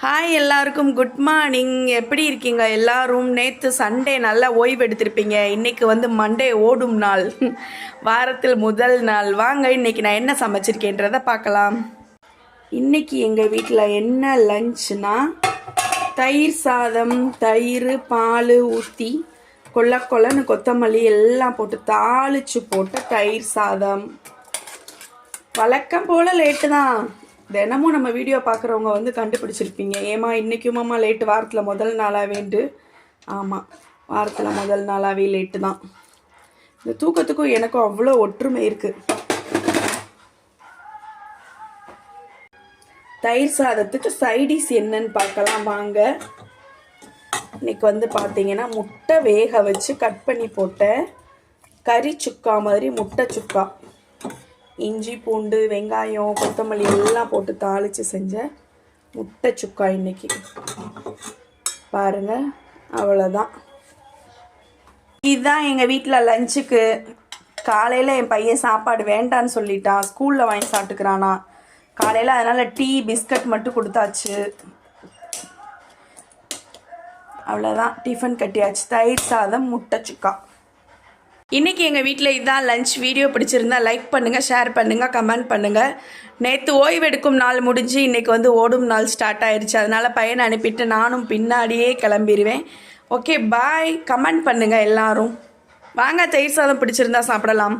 Hi எல்லாருக்கும் good morning. எப்படி இருக்கீங்க எல்லாரும்? நேற்று சண்டே நல்லா ஓய்வு எடுத்திருப்பீங்க. இன்றைக்கி வந்து மண்டே ஓடும் நாள், வாரத்தில் முதல் நாள். வாங்க இன்றைக்கி நான் என்ன சமைச்சிருக்கேன்றதை பார்க்கலாம். இன்றைக்கி எங்கள் வீட்டில் என்ன லஞ்ச்னா, தயிர் சாதம், தயிர் பால் ஊற்றி கொல்லன்னு கொத்தமல்லி எல்லாம் போட்டு தாளித்து போட்டு தயிர் சாதம். வழக்கம் போல் லேட்டு தான். தினமும் நம்ம வீடியோ பார்க்குறவங்க வந்து கண்டுபிடிச்சிருப்பீங்க, ஏமா இன்றைக்குமாம்மா லேட்டு, வாரத்தில் முதல் நாளாகவேண்டு. ஆமாம், வாரத்தில் முதல் நாளாகவே லேட்டு தான். இந்த தூக்கத்துக்கும் எனக்கும் அவ்வளோ ஒற்றுமை இருக்குது. தயிர் சாதத்துக்கு சைடிஷ் என்னன்னு பார்க்கலாம் வாங்க. இன்னைக்கு வந்து பார்த்தீங்கன்னா முட்டை வேக வச்சு கட் பண்ணி போட்ட கறி சுக்கா மாதிரி முட்டை சுக்கா, இஞ்சி பூண்டு வெங்காயம் கொத்தமல்லி எல்லாம் போட்டு தாளித்து செஞ்ச முட்டை சுக்கா இன்னைக்கு பாருங்கள். அவ்வளோதான், இதுதான் எங்கள் வீட்டில் லஞ்சுக்கு. காலையில் என் பையன் சாப்பாடு வேண்டான்னு சொல்லிட்டான், ஸ்கூலில் வாங்கி சாப்பிட்டுக்கிறானா காலையில். அதனால் டீ பிஸ்கட் மட்டும் கொடுத்தாச்சு. அவ்வளோதான், டிஃபன் கட்டியாச்சு. தயிர் சாதம் முட்டை சுக்கா. இன்றைக்கி எங்கள் வீட்டில் இதுதான் லஞ்ச். வீடியோ பிடிச்சிருந்தா லைக் பண்ணுங்கள், ஷேர் பண்ணுங்கள், கமெண்ட் பண்ணுங்கள். நேற்று ஓய்வெடுக்கும் நாள் முடிஞ்சு இன்றைக்கி வந்து ஓடும் நாள் ஸ்டார்ட் ஆயிடுச்சு. அதனால் பையனை அனுப்பிட்டு நானும் பின்னாடியே கிளம்பிடுவேன். Okay bye. கமெண்ட் பண்ணுங்கள் எல்லாரும். வாங்க, தயிர் சாதம் பிடிச்சிருந்தா சாப்பிடலாம்.